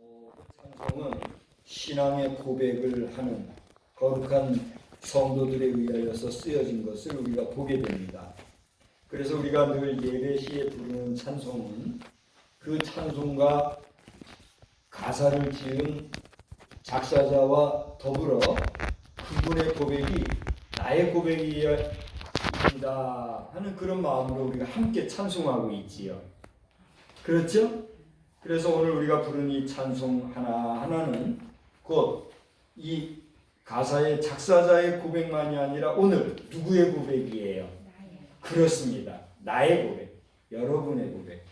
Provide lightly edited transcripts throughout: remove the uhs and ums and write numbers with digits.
찬송은 신앙의 고백을 하는 거룩한 성도들에 의하여서 쓰여진 것을 우리가 보게 됩니다. 그래서 우리가 늘 예배 시에 부르는 찬송은 그 찬송과 가사를 지은 작사자와 더불어 그분의 고백이 나의 고백이다 하는 그런 마음으로 우리가 함께 찬송하고 있지요. 그렇죠? 그래서 오늘 우리가 부른 이 찬송 하나하나는 곧 이 가사의 작사자의 고백만이 아니라 오늘 누구의 고백이에요? 그렇습니다. 나의 고백, 여러분의 고백,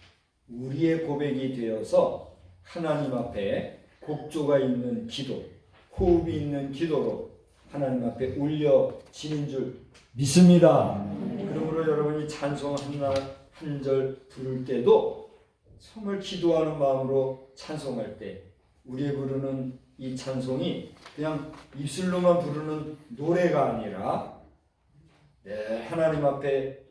우리의 고백이 되어서 하나님 앞에 곡조가 있는 기도, 호흡이 있는 기도로 하나님 앞에 올려지는 줄 믿습니다. 그러므로 여러분이 찬송 한 절 부를 때도 정말 기도하는 마음으로 찬송할 때 우리의 부르는 이 찬송이 그냥 입술로만 부르는 노래가 아니라 하나님 앞에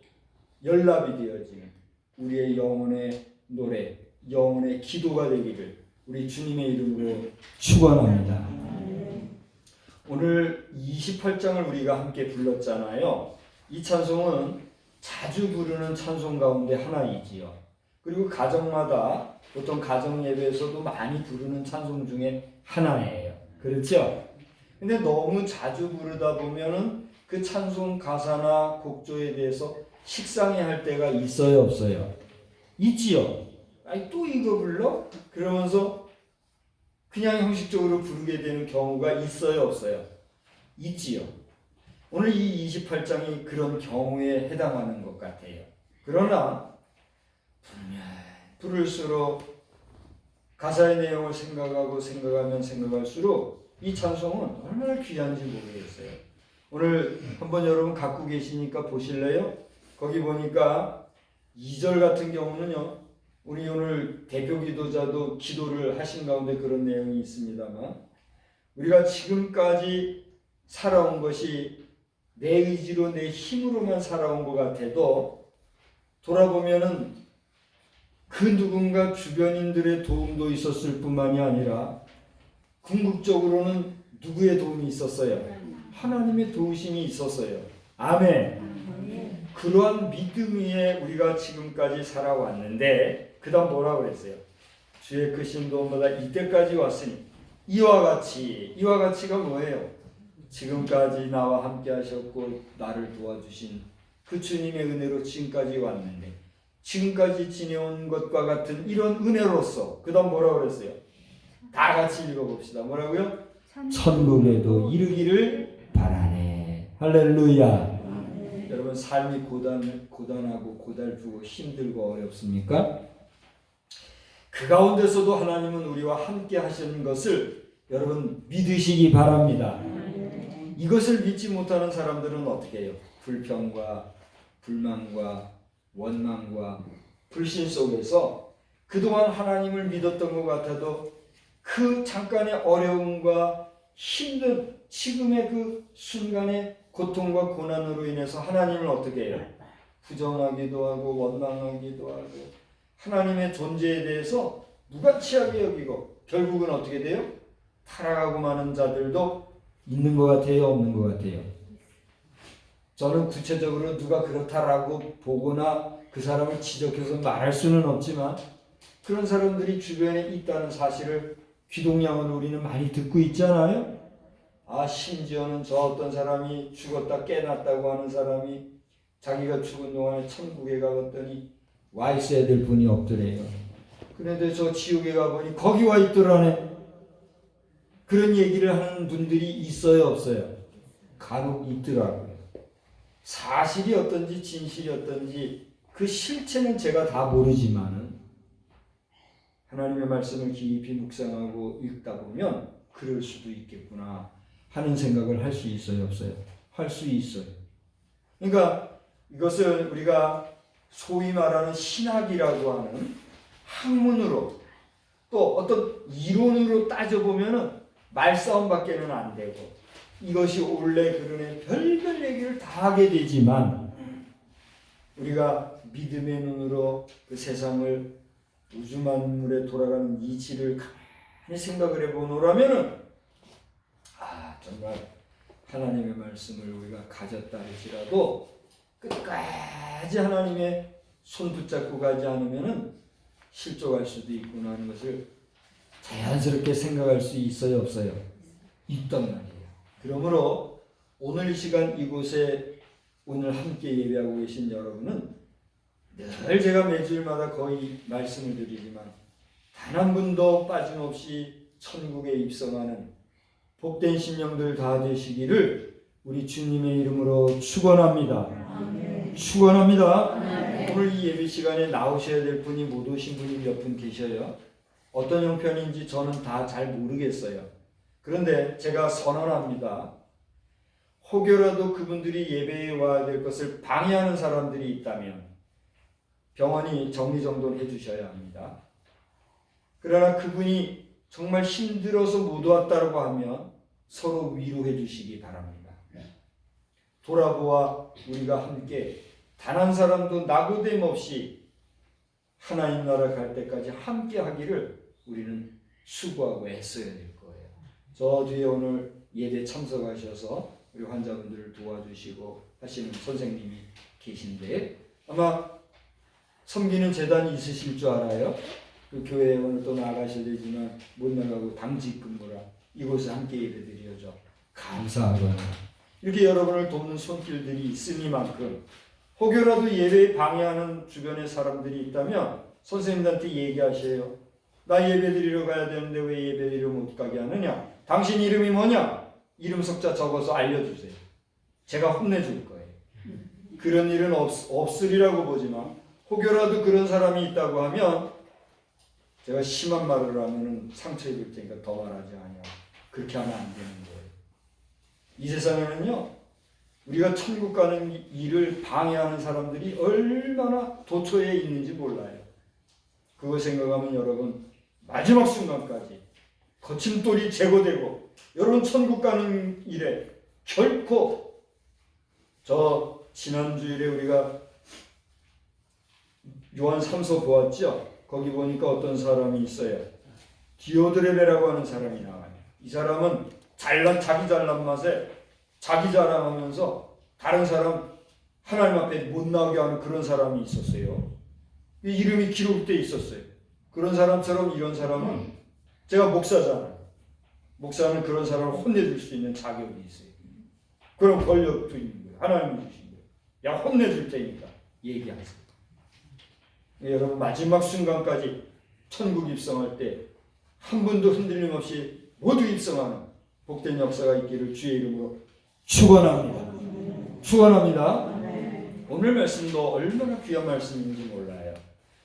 연락이 되어지는 우리의 영혼의 노래, 영혼의 기도가 되기를 우리 주님의 이름으로 축원합니다. 오늘 28장을 우리가 함께 불렀잖아요. 이 찬송은 자주 부르는 찬송 가운데 하나이지요. 그리고 가정마다 보통 가정 예배에서도 많이 부르는 찬송 중에 하나예요. 그렇죠? 근데 너무 자주 부르다 보면은 그 찬송 가사나 곡조에 대해서 식상해할 때가 있어요, 없어요? 있지요. 아니 또 이거 불러? 그러면서 그냥 형식적으로 부르게 되는 경우가 있어요, 없어요? 있지요. 오늘 이 28장이 그런 경우에 해당하는 것 같아요. 그러나 부를수록 가사의 내용을 생각하면 생각할수록 이 찬송은 얼마나 귀한지 모르겠어요. 오늘 한번 여러분 갖고 계시니까 보실래요? 거기 보니까 2절 같은 경우는요. 우리 오늘 대표 기도자도 기도를 하신 가운데 그런 내용이 있습니다만 우리가 지금까지 살아온 것이 내 의지로 내 힘으로만 살아온 것 같아도 돌아보면은 그 누군가 주변인들의 도움도 있었을 뿐만이 아니라 궁극적으로는 누구의 도움이 있었어요? 하나님의 도우심이 있었어요. 아멘. 그러한 믿음 위에 우리가 지금까지 살아왔는데 그 다음 뭐라고 그랬어요? 주의 크신 도움보다 이때까지 왔으니 이와 같이가 뭐예요? 지금까지 나와 함께 하셨고 나를 도와주신 그 주님의 은혜로 지금까지 왔는데 지금까지 지내온 것과 같은 이런 은혜로서 그 다음 뭐라고 그랬어요? 다 같이 읽어봅시다. 뭐라고요? 천국에도 이르기를 바라네. 할렐루야. 여러분 삶이 고단하고 고달프고 힘들고 어렵습니까? 그 가운데서도 하나님은 우리와 함께 하시는 것을 여러분 믿으시기 바랍니다. 이것을 믿지 못하는 사람들은 어떻게 해요? 불평과 불만과 원망과 불신 속에서 그동안 하나님을 믿었던 것 같아도 그 잠깐의 어려움과 힘든 지금의 그 순간의 고통과 고난으로 인해서 하나님을 어떻게 해요? 부정하기도 하고 원망하기도 하고 하나님의 존재에 대해서 무가치하게 여기고 결국은 어떻게 돼요? 타락하고 마는 자들도 있는 것 같아요? 없는 것 같아요? 저는 구체적으로 누가 그렇다라고 보거나 그 사람을 지적해서 말할 수는 없지만 그런 사람들이 주변에 있다는 사실을 귀동냥으로 우리는 많이 듣고 있잖아요. 심지어는 저 어떤 사람이 죽었다 깨났다고 하는 사람이 자기가 죽은 동안에 천국에 가봤더니 와 있어야 될 분이 없더래요. 그런데 저 지옥에 가보니 거기 와 있더라네. 그런 얘기를 하는 분들이 있어요, 없어요? 간혹 있더라고요. 사실이 어떤지 진실이 어떤지 그 실체는 제가 다 모르지만은 하나님의 말씀을 깊이 묵상하고 읽다 보면 그럴 수도 있겠구나 하는 생각을 할 수 있어요, 없어요? 할 수 있어요. 그러니까 이것을 우리가 소위 말하는 신학이라고 하는 학문으로 또 어떤 이론으로 따져보면은 말싸움밖에는 안 되고 이것이 옳래 그러네 별별 얘기를 다 하게 되지만 우리가 믿음의 눈으로 그 세상을 우주 만물에 돌아가는 이치를 가만히 생각을 해보노라면은 정말 하나님의 말씀을 우리가 가졌다 할지라도 끝까지 하나님의 손 붙잡고 가지 않으면은 실족할 수도 있구나 하는 것을 자연스럽게 생각할 수 있어요, 없어요? 있단 말이에요. 그러므로 오늘 이 시간 이곳에 오늘 함께 예배하고 계신 여러분은 늘 제가 매주일마다 거의 말씀을 드리지만 단 한 분도 빠짐없이 천국에 입성하는 복된 심령들 다 되시기를 우리 주님의 이름으로 축원합니다. 축원합니다. 오늘 이 예배 시간에 나오셔야 될 분이 못 오신 분이 몇 분 계셔요. 어떤 형편인지 저는 다 잘 모르겠어요. 그런데 제가 선언합니다. 혹여라도 그분들이 예배에 와야 될 것을 방해하는 사람들이 있다면 병원이 정리정돈해 주셔야 합니다. 그러나 그분이 정말 힘들어서 못 왔다고 하면 서로 위로해 주시기 바랍니다. 돌아보아 우리가 함께 단 한 사람도 낙오됨 없이 하나님 나라 갈 때까지 함께 하기를 우리는 수고하고 애써야 될 거예요. 저 뒤에 오늘 예배 참석하셔서 우리 환자분들을 도와주시고 하시는 선생님이 계신데 아마 섬기는 재단이 있으실 줄 알아요. 그 교회에 오늘 또 나가셔야 되지만 못 나가고 당직 근무라 이곳에 함께 예배드려죠. 감사하거나 이렇게 여러분을 돕는 손길들이 있으니만큼 혹여라도 예배에 방해하는 주변에 사람들이 있다면 선생님들한테 얘기하셔요. 나 예배드리러 가야 되는데 왜 예배드리러 못 가게 하느냐? 당신 이름이 뭐냐? 이름 석자 적어서 알려주세요. 제가 혼내줄 거예요. 그런 일은 없으리라고 보지만 혹여라도 그런 사람이 있다고 하면 제가 심한 말을 하면 상처 입을 테니까 더 말하지 않아요. 그렇게 하면 안 되는 거예요. 이 세상에는요, 우리가 천국 가는 일을 방해하는 사람들이 얼마나 도처에 있는지 몰라요. 그거 생각하면 여러분 마지막 순간까지 거침돌이 제거되고 여러분 천국 가는 일에 결코 저 지난주일에 우리가 요한 3서 보았죠? 거기 보니까 어떤 사람이 있어요. 디오드레베라고 하는 사람이 나와요. 이 사람은 자기 잘난 맛에 자기 자랑하면서 다른 사람 하나님 앞에 못 나오게 하는 그런 사람이 있었어요. 이 이름이 기록되어 있었어요. 그런 사람처럼 이런 사람은 제가 목사잖아요. 목사는 그런 사람을 혼내줄 수 있는 자격이 있어요. 그런 권력도 있는 거예요. 하나님이 주신 거예요. 야 혼내줄 테니까 얘기하세요. 여러분 마지막 순간까지 천국 입성할 때 한 분도 흔들림 없이 모두 입성하는 복된 역사가 있기를 주의 이름으로 축원합니다. 축원합니다. 오늘 말씀도 얼마나 귀한 말씀인지 몰라요.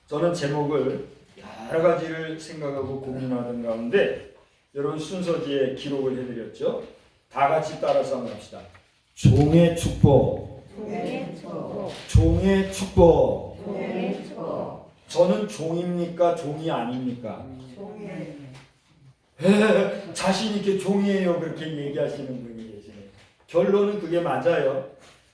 저는 제목을 여러 가지를 생각하고 고민하던 가운데 여러분 순서지에 기록을 해드렸죠. 다 같이 따라서 한번 합시다. 종의 축복. 종의 축복. 저는 종입니까? 종이 아닙니까? 자신 있게 종이에요. 그렇게 얘기하시는 분이 계시네요. 결론은 그게 맞아요.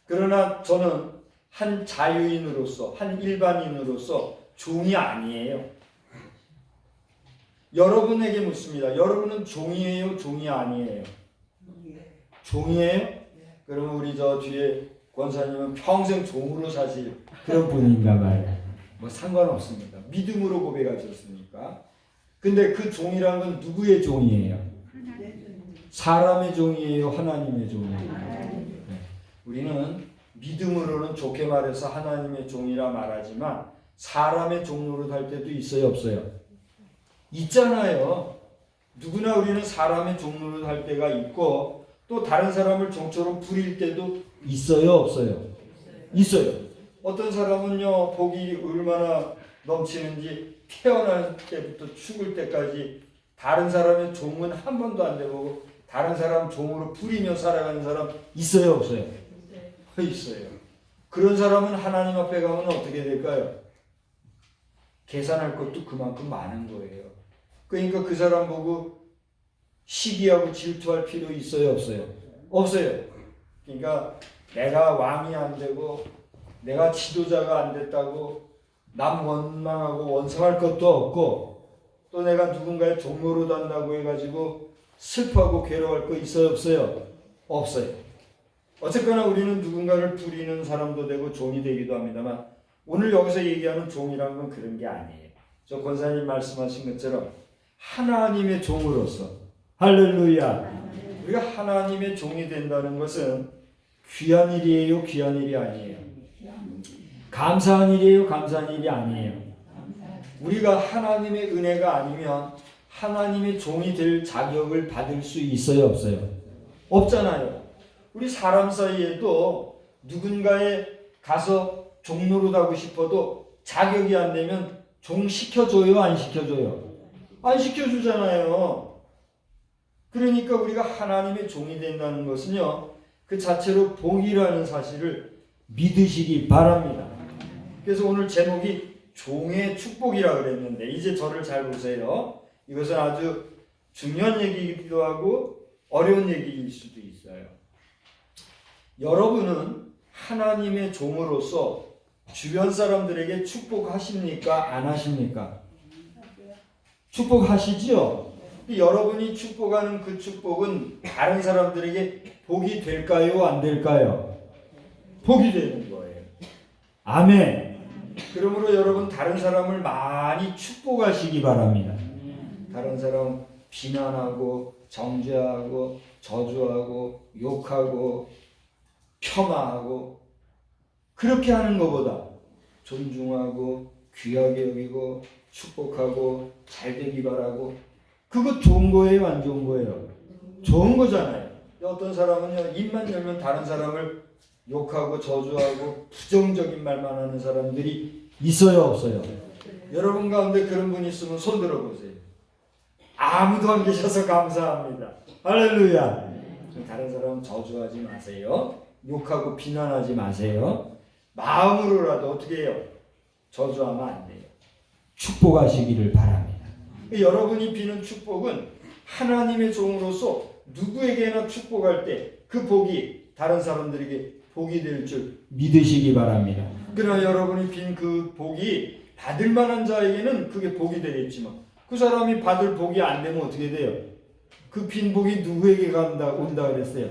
그러나 저는 한 자유인으로서, 한 일반인으로서 종이 아니에요. 여러분에게 묻습니다. 여러분은 종이에요? 종이 아니에요? 종이에요? 그러면 우리 저 뒤에 권사님은 평생 종으로 사실 그런 분인가 봐요. 뭐 상관없습니다. 믿음으로 고백하셨으니까. 근데 그 종이란 건 누구의 종이에요? 사람의 종이에요? 하나님의 종이에요? 네. 우리는 믿음으로는 좋게 말해서 하나님의 종이라 말하지만 사람의 종로를 할 때도 있어요? 없어요? 있잖아요. 누구나 우리는 사람의 종로를 할 때가 있고 또 다른 사람을 종처럼 부릴 때도 있어요? 없어요? 있어요. 어떤 사람은요 복이 얼마나 넘치는지 태어날 때부터 죽을 때까지 다른 사람의 종은 한 번도 안 돼보고 다른 사람 종으로 부리며 살아가는 사람 있어요? 없어요? 있어요. 그런 사람은 하나님 앞에 가면 어떻게 될까요? 계산할 것도 그만큼 많은 거예요. 그러니까 그 사람 보고 시기하고 질투할 필요 있어요? 없어요? 없어요. 그러니까 내가 왕이 안 되고 내가 지도자가 안 됐다고 남 원망하고 원성할 것도 없고 또 내가 누군가의 종로로 단다고 해가지고 슬퍼하고 괴로워할 거 있어요, 없어요? 없어요. 어쨌거나 우리는 누군가를 부리는 사람도 되고 종이 되기도 합니다만, 오늘 여기서 얘기하는 종이라는 건 그런 게 아니에요. 저 권사님 말씀하신 것처럼 하나님의 종으로서, 할렐루야, 우리가 하나님의 종이 된다는 것은 귀한 일이에요, 귀한 일이 아니에요? 감사한 일이에요, 감사한 일이 아니에요? 우리가 하나님의 은혜가 아니면 하나님의 종이 될 자격을 받을 수 있어요, 없어요? 없잖아요. 우리 사람 사이에도 누군가에 가서 종 노릇하고 싶어도 자격이 안 되면 종 시켜줘요, 안 시켜줘요? 안 시켜주잖아요. 그러니까 우리가 하나님의 종이 된다는 것은요, 그 자체로 복이라는 사실을 믿으시기 바랍니다. 그래서 오늘 제목이 종의 축복이라 그랬는데, 이제 저를 잘 보세요. 이것은 아주 중요한 얘기이기도 하고 어려운 얘기일 수도 있어요. 여러분은 하나님의 종으로서 주변 사람들에게 축복하십니까? 안 하십니까? 축복하시지요? 여러분이 축복하는 그 축복은 다른 사람들에게 복이 될까요? 안 될까요? 복이 되는 거예요. 아멘. 그러므로 여러분 다른 사람을 많이 축복하시기 바랍니다. 다른 사람 비난하고 정죄하고 저주하고 욕하고 폄하하고 그렇게 하는 것보다 존중하고 귀하게 여기고 축복하고 잘되기 바라고, 그거 좋은 거예요, 안 좋은 거예요? 좋은 거잖아요. 어떤 사람은요, 입만 열면 다른 사람을 욕하고 저주하고 부정적인 말만 하는 사람들이 있어요, 없어요? 여러분 가운데 그런 분이 있으면 손 들어보세요. 아무도 안 계셔서 감사합니다. 할렐루야. 다른 사람 저주하지 마세요. 욕하고 비난하지 마세요. 마음으로라도 어떻게 해요? 저주하면 안 돼요. 축복하시기를 바랍니다. 여러분이 비는 축복은 하나님의 종으로서 누구에게나 축복할 때 그 복이 다른 사람들에게 복이 될 줄 믿으시기 바랍니다. 그러나 여러분이 빈 그 복이 받을 만한 자에게는 그게 복이 되겠지만, 그 사람이 받을 복이 안 되면 어떻게 돼요? 그 빈 복이 누구에게 온다 그랬어요?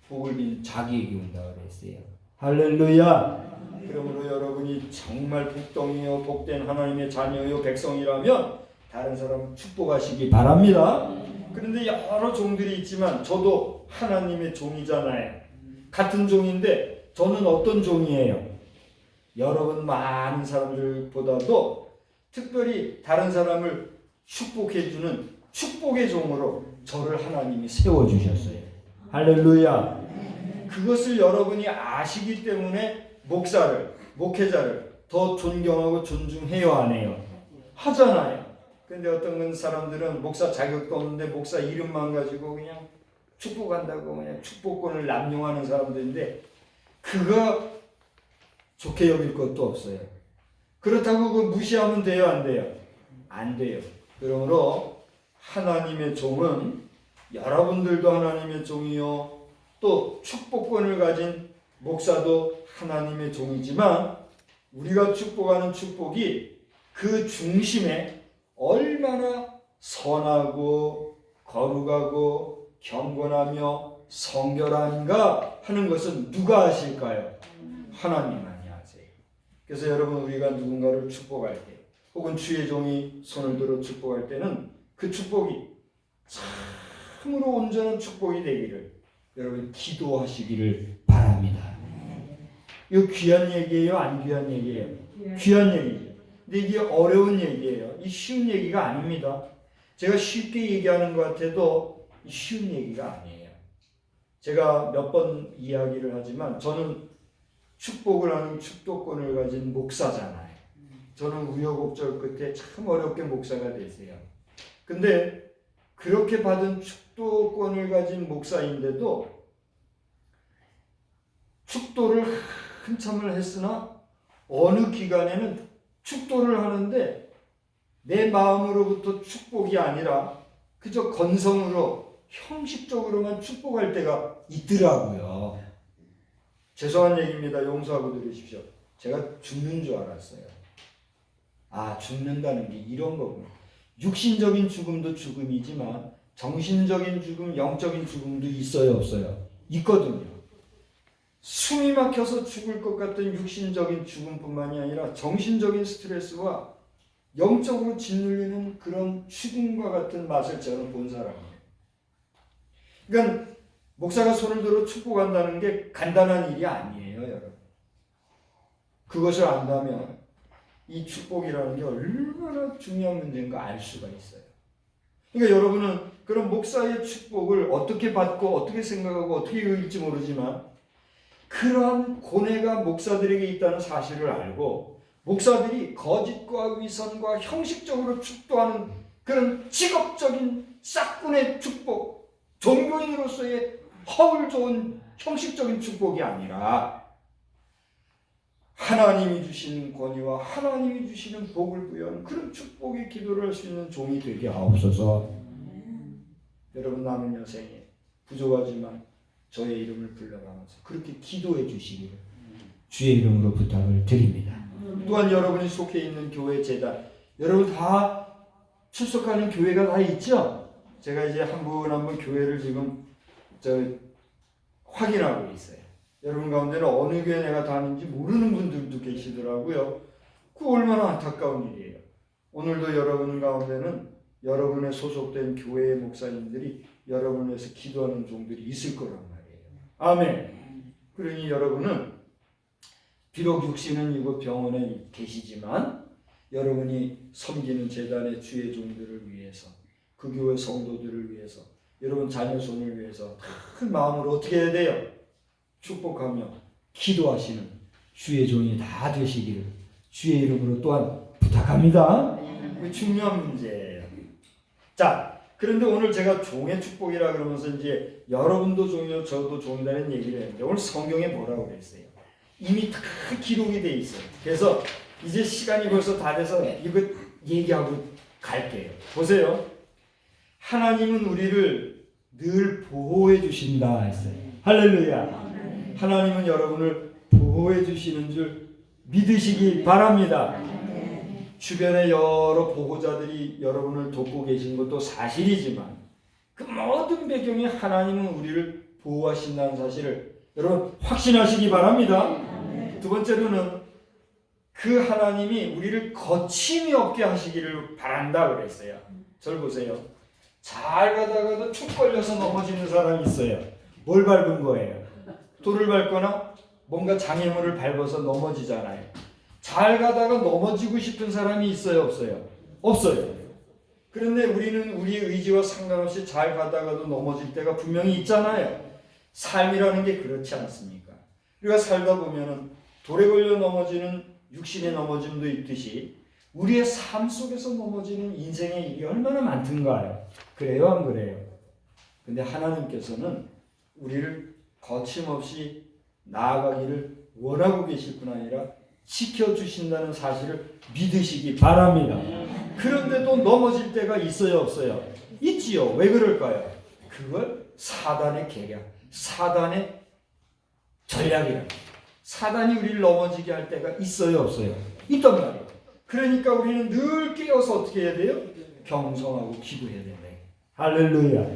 복을 빈 자기에게 온다 그랬어요. 할렐루야. 그러므로 여러분이 정말 복덩이요 복된 하나님의 자녀요 백성이라면 다른 사람 축복하시기 바랍니다. 그런데 여러 종들이 있지만 저도 하나님의 종이잖아요. 같은 종인데 저는 어떤 종이에요? 여러분 많은 사람들보다도 특별히 다른 사람을 축복해주는 축복의 종으로 저를 하나님이 세워주셨어요. 할렐루야. 그것을 여러분이 아시기 때문에 목사를, 목회자를 더 존경하고 존중해요, 안 해요? 하잖아요. 근데 어떤 사람들은 목사 자격도 없는데 목사 이름만 가지고 그냥 축복한다고 그냥 축복권을 남용하는 사람들인데, 그거 좋게 여길 것도 없어요. 그렇다고 그거 무시하면 돼요, 안 돼요? 안 돼요. 그러므로 하나님의 종은, 여러분들도 하나님의 종이요, 또 축복권을 가진 목사도 하나님의 종이지만, 우리가 축복하는 축복이 그 중심에 얼마나 선하고 거룩하고 경건하며 성결한가 하는 것은 누가 아실까요? 하나님만이 아세요. 그래서 여러분, 우리가 누군가를 축복할 때, 혹은 주의 종이 손을 들어 축복할 때는 그 축복이 참으로 온전한 축복이 되기를 여러분 기도하시기를 바랍니다. 이거 귀한 얘기예요, 안 귀한 얘기예요? 귀한 얘기죠. 근데 이게 어려운 얘기예요. 이 쉬운 얘기가 아닙니다. 제가 쉽게 얘기하는 것 같아도 쉬운 얘기가 아니에요. 제가 몇 번 이야기를 하지만 저는 축복을 하는 축도권을 가진 목사잖아요. 저는 우여곡절 끝에 참 어렵게 목사가 됐어요. 근데 그렇게 받은 축도권을 가진 목사인데도 축도를 한참을 했으나 어느 기간에는 축도를 하는데 내 마음으로부터 축복이 아니라 그저 건성으로 형식적으로만 축복할 때가 있더라고요. 죄송한 얘기입니다. 용서하고 들으십시오. 제가 죽는 줄 알았어요. 죽는다는 게 이런 거구나. 육신적인 죽음도 죽음이지만 정신적인 죽음, 영적인 죽음도 있어요, 없어요? 있거든요. 숨이 막혀서 죽을 것 같은 육신적인 죽음뿐만이 아니라 정신적인 스트레스와 영적으로 짓눌리는 그런 죽음과 같은 맛을 저는 본 사람이에요. 그러니까 목사가 손을 들어 축복한다는 게 간단한 일이 아니에요, 여러분. 그것을 안다면 이 축복이라는 게 얼마나 중요한 문제인가 알 수가 있어요. 그러니까 여러분은 그런 목사의 축복을 어떻게 받고 어떻게 생각하고 어떻게 여길지 모르지만 그러한 고뇌가 목사들에게 있다는 사실을 알고 목사들이 거짓과 위선과 형식적으로 축도하는 그런 직업적인 싹군의 축복, 종교인으로서의 허울 좋은 형식적인 축복이 아니라 하나님이 주시는 권위와 하나님이 주시는 복을 부여하는 그런 축복의 기도를 할 수 있는 종이 되게 하옵소서. 여러분 남은 여생에 부족하지만 저의 이름을 불러가면서 그렇게 기도해 주시기를 주의 이름으로 부탁을 드립니다. 또한 여러분이 속해 있는 교회 재단, 여러분 다 출석하는 교회가 다 있죠? 제가 이제 한 분 한 분 교회를 지금 확인하고 있어요. 여러분 가운데는 어느 교회 내가 다니는지 모르는 분들도 계시더라고요. 그 얼마나 안타까운 일이에요. 오늘도 여러분 가운데는 여러분의 소속된 교회의 목사님들이 여러분을 위해서 기도하는 종들이 있을 거란 말이에요. 아멘. 그러니 여러분은 비록 육신은 이곳 병원에 계시지만 여러분이 섬기는 재단의 주의 종들을 위해서, 그 교회 성도들을 위해서, 여러분 자녀손을 위해서 큰 마음으로 어떻게 해야 돼요? 축복하며 기도하시는 주의 종이 다 되시기를 주의 이름으로 또한 부탁합니다. 그 중요한 문제예요. 자, 그런데 오늘 제가 종의 축복이라 그러면서 이제 여러분도 종이요 저도 종이라는 얘기를 했는데 오늘 성경에 뭐라고 그랬어요? 이미 다 기록이 돼 있어요. 그래서 이제 시간이 벌써 다 돼서 이거 얘기하고 갈게요. 보세요. 하나님은 우리를 늘 보호해 주신다 했어요. 할렐루야. 하나님은 여러분을 보호해 주시는 줄 믿으시기 바랍니다. 주변에 여러 보호자들이 여러분을 돕고 계신 것도 사실이지만 그 모든 배경에 하나님은 우리를 보호하신다는 사실을 여러분 확신하시기 바랍니다. 두 번째로는 그 하나님이 우리를 거침이 없게 하시기를 바란다 그랬어요. 저를 보세요. 잘 가다가도 툭 걸려서 넘어지는 사람이 있어요. 뭘 밟은 거예요? 돌을 밟거나 뭔가 장애물을 밟아서 넘어지잖아요. 잘 가다가 넘어지고 싶은 사람이 있어요, 없어요? 없어요. 그런데 우리는 우리의 의지와 상관없이 잘 가다가도 넘어질 때가 분명히 있잖아요. 삶이라는 게 그렇지 않습니까? 우리가 살다 보면은 돌에 걸려 넘어지는 육신의 넘어짐도 있듯이 우리의 삶 속에서 넘어지는 인생의 일이 얼마나 많던가요? 그래요, 안 그래요? 근데 하나님께서는 우리를 거침없이 나아가기를 원하고 계실 뿐 아니라 지켜주신다는 사실을 믿으시기 바랍니다. 그런데도 넘어질 때가 있어요, 없어요? 있지요. 왜 그럴까요? 그걸 사단의 계략, 사단의 전략이랍니다. 사단이 우리를 넘어지게 할 때가 있어요, 없어요? 있단 말이에요. 그러니까 우리는 늘 깨어서 어떻게 해야 돼요? 경성하고 기도해야 된다. 할렐루야.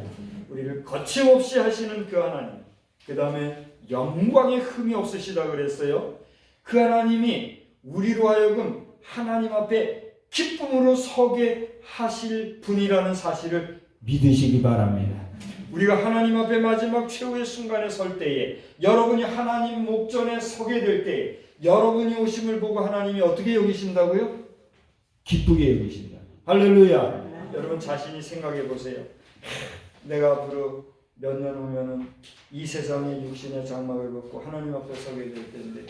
우리를 거침없이 하시는 그 하나님, 그 다음에 영광의 흠이 없으시다 그랬어요. 그 하나님이 우리로 하여금 하나님 앞에 기쁨으로 서게 하실 분이라는 사실을 믿으시기 바랍니다. 우리가 하나님 앞에 마지막 최후의 순간에 설 때에, 여러분이 하나님 목전에 서게 될 때에 여러분이 오심을 보고 하나님이 어떻게 여기신다고요? 기쁘게 여기신다. 할렐루야. 여러분 자신이 생각해 보세요. 내가 앞으로 몇 년 후면은 이 세상의 육신의 장막을 벗고 하나님 앞에 서게 될 텐데,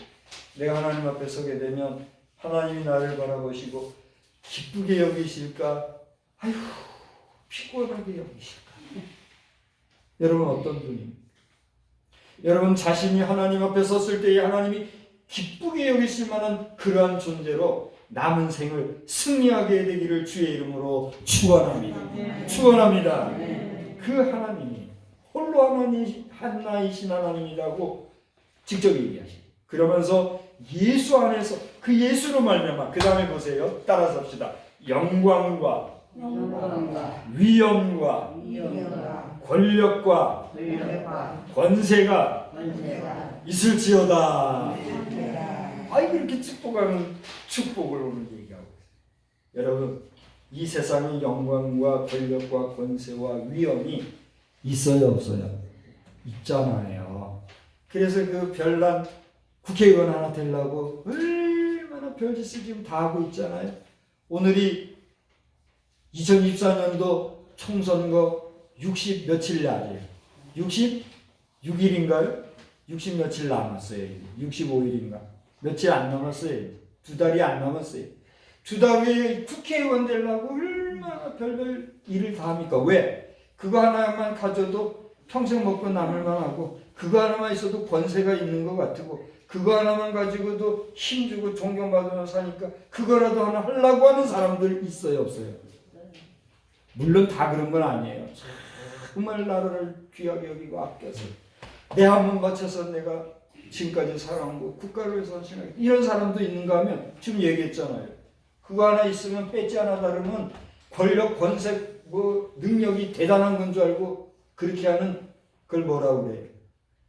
내가 하나님 앞에 서게 되면 하나님이 나를 바라보시고 기쁘게 여기실까? 아휴, 피곤하게 여기실까? 여러분 어떤 분입니까? 여러분 자신이 하나님 앞에 섰을 때에 하나님이 기쁘게 여기실 만한 그러한 존재로 남은 생을 승리하게 되기를 주의 이름으로 축원합니다. 축원합니다. 그 하나님이 홀로 하나이신 하나님이라고 직접 얘기하시고, 그러면서 예수 안에서 그 예수로 말미암아. 그 다음에 보세요. 따라서 합시다. 영광과 위엄과 권력과 권세가 있을지어다. 아이고 이렇게 축복하는 축복을 오늘 얘기하고 있어요. 여러분 이 세상에 영광과 권력과 권세와 위엄이 있어요 없어요? 있잖아요. 그래서 그 별난 국회의원 하나 되려고 얼마나 별짓을 지금 다 하고 있잖아요. 오늘이 2024년도 총선거 60 며칠 날이에요. 66일인가요? 60 며칠 남았어요. 65일인가? 며칠 안 남았어요. 2달이 안 남았어요. 2달 후에 국회의원 되려고 얼마나 별별 일을 다 합니까? 왜? 그거 하나만 가져도 평생 먹고 남을 만하고, 그거 하나만 있어도 권세가 있는 것 같고, 그거 하나만 가지고도 힘주고 존경받으면서 사니까 그거라도 하나 하려고 하는 사람들 있어요 없어요? 물론 다 그런 건 아니에요. 정말 나라를 귀하게 여기고 아껴서 내 한 번 바쳐서 내가 지금까지 살아온 거 국가를 위해서 헌신하겠다 이런 사람도 있는가 하면 지금 얘기했잖아요. 그거 하나 있으면 뺏지 않아 다르면 권력, 권세, 뭐 능력이 대단한 건 줄 알고 그렇게 하는 그걸 뭐라고 그래요?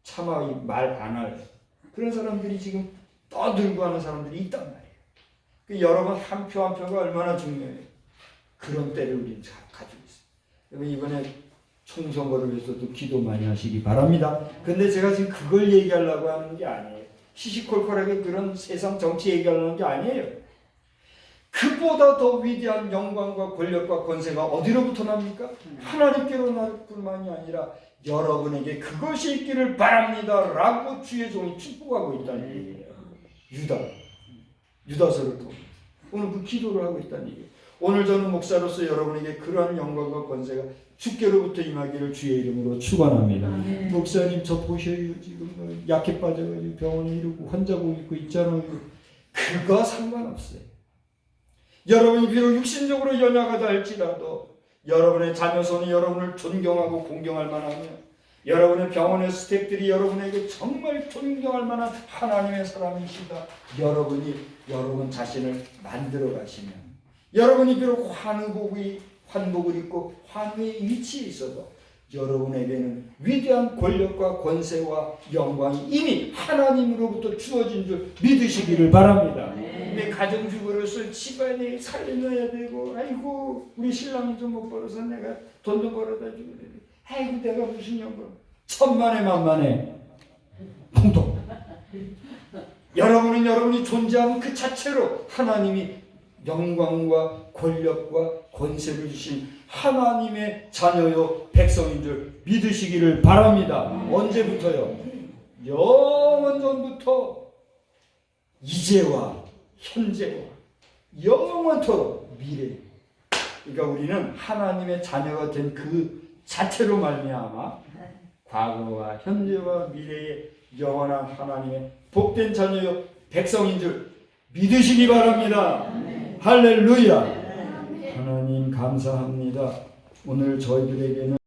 차마 말 안 할 그런 사람들이 지금 떠들고 하는 사람들이 있단 말이에요. 여러분 한 표 한 표가 얼마나 중요해요. 그런 때를 우리는 가지고 있어요. 여러분 이번에 총선거를 위해서도 기도 많이 하시기 바랍니다. 근데 제가 지금 그걸 얘기하려고 하는 게 아니에요. 시시콜콜하게 그런 세상 정치 얘기하려는 게 아니에요. 그보다 더 위대한 영광과 권력과 권세가 어디로부터 납니까? 하나님께로 날 뿐만이 아니라 여러분에게 그것이 있기를 바랍니다 라고 주의 종이 축복하고 있다는 얘기예요. 유다서를 통해 오늘 그 기도를 하고 있다는 얘기예요. 오늘 저는 목사로서 여러분에게 그러한 영광과 권세가 주께로부터 임하기를 주의 이름으로 축원합니다. 목사님 저 보셔요. 지금 약해 빠져가지고 병원에 이러고 환자복 입고 있잖아요. 그거 상관없어요. 여러분이 비록 육신적으로 연약하다 할지라도 여러분의 자녀손이 여러분을 존경하고 공경할 만하며 여러분의 병원의 스태프들이 여러분에게 정말 존경할 만한 하나님의 사람이시다. 여러분이 여러분 자신을 만들어 가시면 여러분이 비록 환복을 입고 환희의 위치에 있어도 여러분에게는 위대한 권력과 권세와 영광이 이미 하나님으로부터 주어진 줄 믿으시기를 바랍니다. 내 가정주부로서 집안에 살려놔야 되고, 아이고 우리 신랑이 좀 못 벌어서 내가 돈도 벌어다 주고, 아이고 내가 무슨 영광, 천만에 만만에 통통. 여러분은 여러분이 존재하는 그 자체로 하나님이 영광과 권력과 권세를 주신 하나님의 자녀요 백성인 줄 믿으시기를 바랍니다. 언제부터요? 영원 전부터 이제와 현재와 영원토록 미래. 그러니까 우리는 하나님의 자녀가 된 그 자체로 말미암아 과거와 현재와 미래의 영원한 하나님의 복된 자녀요 백성인 줄 믿으시기 바랍니다. 할렐루야. 하나님 감사합니다. 오늘 저희들에게는